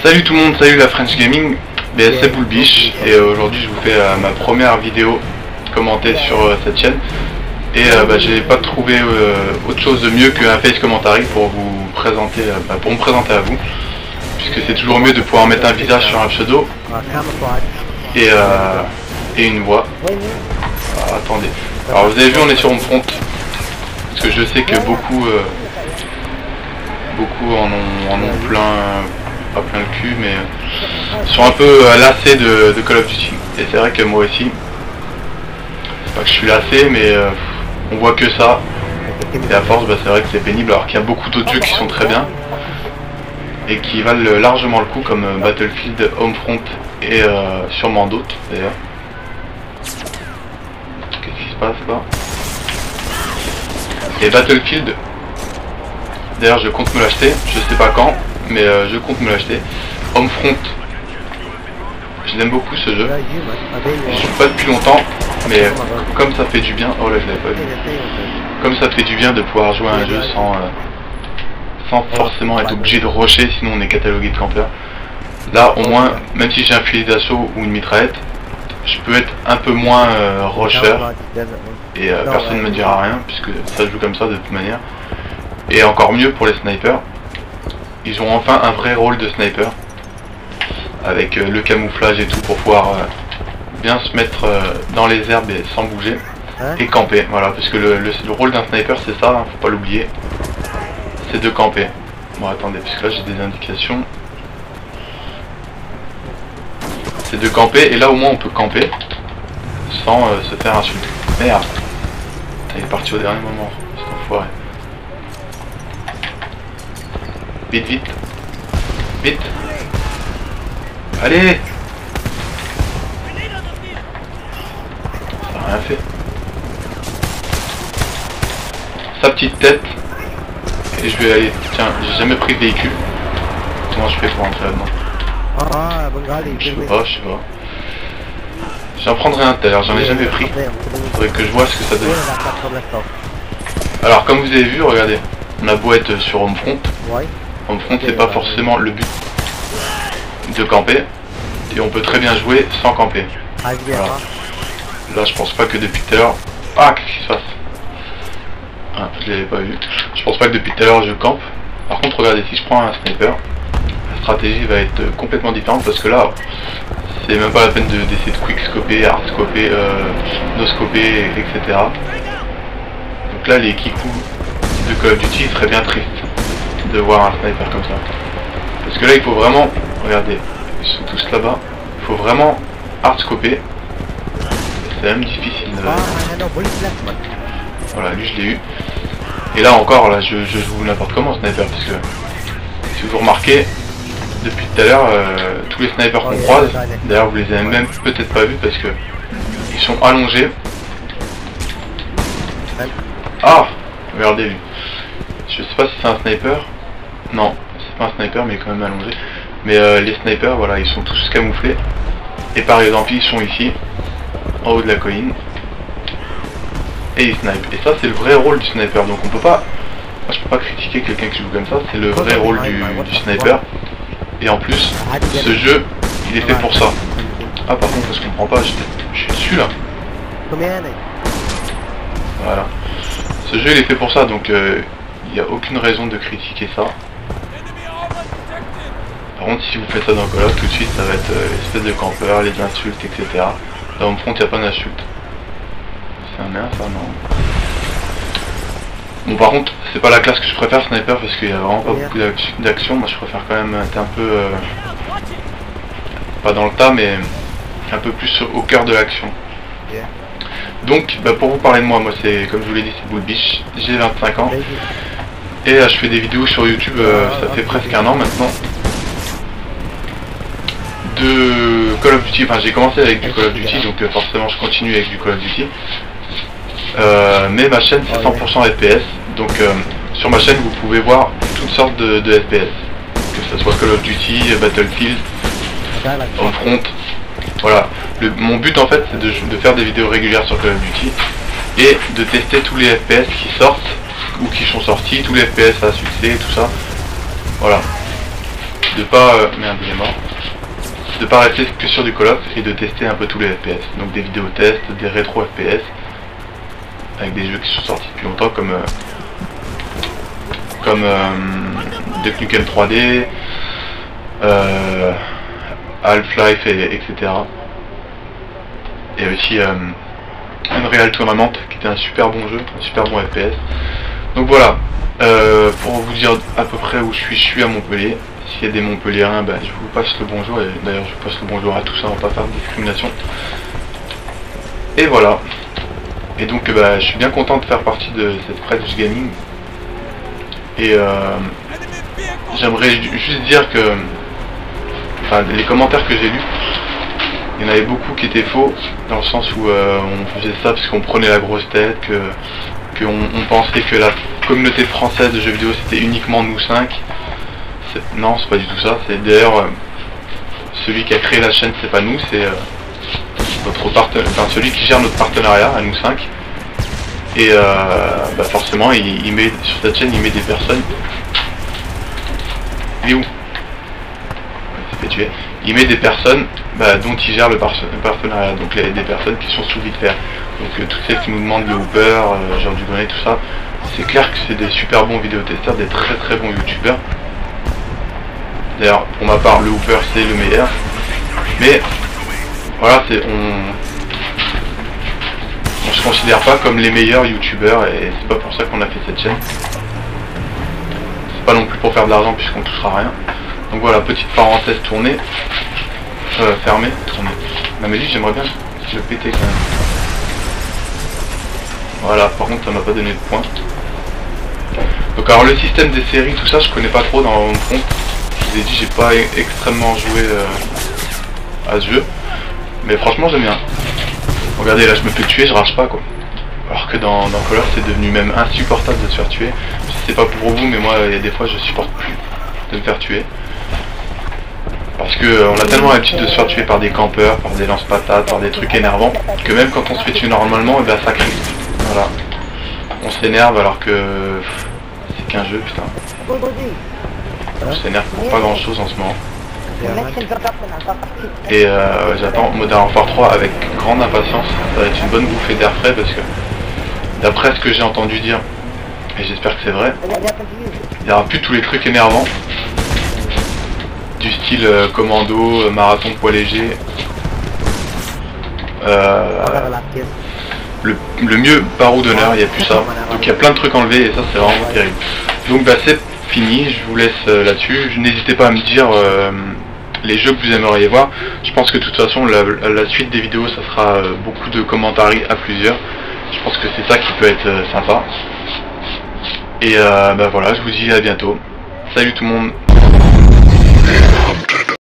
Salut tout le monde, salut la French Gaming, c'est Bullbish et aujourd'hui je vous fais ma première vidéo commentée sur cette chaîne et j'ai pas trouvé autre chose de mieux qu'un face commentary pour vous présenter, pour me présenter à vous, puisque c'est toujours mieux de pouvoir mettre un visage sur un pseudo et une voix. Attendez, alors vous avez vu, on est sur Homefront parce que je sais que beaucoup en ont pas plein le cul, mais sont un peu lassés de Call of Duty. Et c'est vrai que moi aussi, c'est pas que je suis lassé, mais on voit que ça. Et à force, c'est vrai que c'est pénible, alors qu'il y a beaucoup d'autres jeux qui sont très bien et qui valent largement le coup, comme Battlefield, Homefront et sûrement d'autres d'ailleurs. Qu'est-ce qui se passe là? Et Battlefield, d'ailleurs je compte me l'acheter, je sais pas quand, mais je compte me l'acheter. Homefront, je l'aime beaucoup ce jeu, je joue pas depuis longtemps, mais comme ça fait du bien, oh là je l'avais pas vu, comme ça fait du bien de pouvoir jouer à un jeu sans forcément être obligé de rusher, sinon on est catalogué de campeur. Là au moins, même si j'ai un fusil d'assaut ou une mitraillette, je peux être un peu moins rusher, et personne ne me dira rien, puisque ça joue comme ça de toute manière. Et encore mieux pour les snipers, ils ont enfin un vrai rôle de sniper, avec le camouflage et tout, pour pouvoir bien se mettre dans les herbes et sans bouger, et camper. Voilà, parce que le rôle d'un sniper c'est ça, hein, faut pas l'oublier, c'est de camper. Bon attendez, puisque là j'ai des indications, c'est de camper, et là au moins on peut camper sans se faire insulter. Merde, il est parti au dernier moment, cet enfoiré. Vite, vite. Vite. Allez. Ça n'a rien fait. Sa petite tête. Et je vais aller... Tiens, j'ai jamais pris de véhicule. Comment je fais pour entrer là-dedans? Je sais pas. J'en prendrai un tout à l'heure, j'en ai jamais pris. Faudrait que je vois ce que ça donne. Alors comme vous avez vu, regardez. On a beau être sur Homefront. Homefront c'est pas forcément le but de camper, et on peut très bien jouer sans camper. Voilà. Là je pense pas que depuis tout à l'heure... Ah, qu'est-ce qui se passe? Ah, je l'avais pas vu. Je pense pas que depuis tout à l'heure je campe. Par contre regardez, si je prends un sniper, la stratégie va être complètement différente, parce que là c'est même pas la peine d'essayer de quickscoper, hardscoper, noscoper, etc. Donc là les kikous de Call of Duty seraient bien tristes de voir un sniper comme ça, parce que là il faut vraiment, regardez, ils sont tous là-bas, il faut vraiment hardscoper, c'est même difficile de... Voilà, lui je l'ai eu, et là encore, là je joue n'importe comment sniper, parce que si vous remarquez, depuis tout à l'heure, tous les snipers qu'on croise, d'ailleurs vous les avez même peut-être pas vus, parce que ils sont allongés. Ah, regardez lui, je sais pas si c'est un sniper. Non, c'est pas un sniper, mais quand même allongé. Mais les snipers, voilà, ils sont tous camouflés. Et par exemple, ils sont ici, en haut de la colline. Et ils snipent. Et ça, c'est le vrai rôle du sniper. Donc on peut pas... Moi, je peux pas critiquer quelqu'un qui joue comme ça. C'est le vrai rôle du sniper. Et en plus, ce jeu, il est fait pour ça. Ah, par contre, je comprends pas. Je suis dessus, là. Voilà. Ce jeu, il est fait pour ça. Donc, il n'y a aucune raison de critiquer ça. Par contre, si vous faites ça dans Call of, tout de suite ça va être l'espèce de campeur, les insultes, etc. Dans Homefront, il n'y a pas d'insultes. C'est un merde ça, non? Bon, par contre, c'est pas la classe que je préfère, sniper, parce qu'il y a vraiment pas beaucoup d'action. Moi je préfère quand même être un peu... pas dans le tas, mais un peu plus au cœur de l'action. Donc, pour vous parler de moi, c'est, comme je vous l'ai dit, c'est Bullbish, j'ai 25 ans. Et je fais des vidéos sur YouTube, ça fait presque un an maintenant. De Call of Duty, enfin j'ai commencé avec du Call of Duty, donc forcément je continue avec du Call of Duty. Mais ma chaîne c'est 100% FPS, donc sur ma chaîne vous pouvez voir toutes sortes de FPS. Que ce soit Call of Duty, Battlefield, Homefront. Voilà, mon but en fait c'est de faire des vidéos régulières sur Call of Duty et de tester tous les FPS qui sortent ou qui sont sortis, tous les FPS à succès, tout ça. Voilà. de pas merde, il est mort, de pas rester que sur du Call of et de tester un peu tous les FPS, donc des vidéos tests, des rétro FPS avec des jeux qui sont sortis depuis longtemps comme Duke Nukem 3D, Half-Life etc. Et aussi Unreal Tournament qui était un super bon jeu, un super bon FPS. Donc voilà, pour vous dire à peu près où je suis à Montpellier. S'il y a des Montpelliérains, bah, je vous passe le bonjour, et d'ailleurs je vous passe le bonjour à tous, on va pas faire de discrimination. Et voilà. Et donc bah, je suis bien content de faire partie de cette presse du gaming. Et j'aimerais juste dire que, enfin, les commentaires que j'ai lus, il y en avait beaucoup qui étaient faux, dans le sens où on faisait ça parce qu'on prenait la grosse tête, qu'on pensait que la communauté française de jeux vidéo c'était uniquement nous 5. Non, c'est pas du tout ça. C'est d'ailleurs celui qui a créé la chaîne, c'est pas nous, c'est notre partenaire, enfin, celui qui gère notre partenariat à nous 5. Et bah forcément, il met sur cette chaîne, il met des personnes. Il est où? Il s'est fait tuer. Il met des personnes dont il gère le partenariat, donc des personnes qui sont sous Vite-Faire. Donc toutes celles qui nous demandent le Hooper, genre du Gonnet, tout ça, c'est clair que c'est des super bons vidéotesteurs, des très très bons youtubeurs. D'ailleurs, pour ma part, le Hooper c'est le meilleur. Mais voilà, on se considère pas comme les meilleurs youtubeurs et c'est pas pour ça qu'on a fait cette chaîne. C'est pas non plus pour faire de l'argent puisqu'on touchera rien. Donc voilà, petite parenthèse tournée. Fermée, tournée. La musique j'aimerais bien le péter quand même. Voilà, par contre ça m'a pas donné de points. Donc alors le système des séries, tout ça je connais pas trop dans mon compte. Je vous ai dit j'ai pas extrêmement joué à ce jeu. Mais franchement j'aime bien. Regardez là je me fais tuer, je rage pas quoi. Alors que dans Call of c'est devenu même insupportable de se faire tuer. Je sais pas pour vous mais moi il y a des fois je supporte plus de me faire tuer. Parce que on a tellement l'habitude de se faire tuer par des campeurs, par des lance-patates, par des trucs énervants, que même quand on se fait tuer normalement, et ben ça crie. Voilà. On s'énerve alors que c'est qu'un jeu putain. On s'énerve pour pas grand chose en ce moment. Et j'attends Modern Warfare 3 avec grande impatience. Ça va être une bonne bouffée d'air frais parce que d'après ce que j'ai entendu dire, et j'espère que c'est vrai, il n'y aura plus tous les trucs énervants du style commando, marathon poids léger. Le mieux barreau d'honneur, il n'y a plus ça. Donc il y a plein de trucs enlevés et ça c'est vraiment terrible. Donc bah c'est fini, je vous laisse là-dessus. N'hésitez pas à me dire les jeux que vous aimeriez voir. Je pense que de toute façon la suite des vidéos ça sera beaucoup de commentaires à plusieurs. Je pense que c'est ça qui peut être sympa. Et bah voilà, je vous dis à bientôt. Salut tout le monde.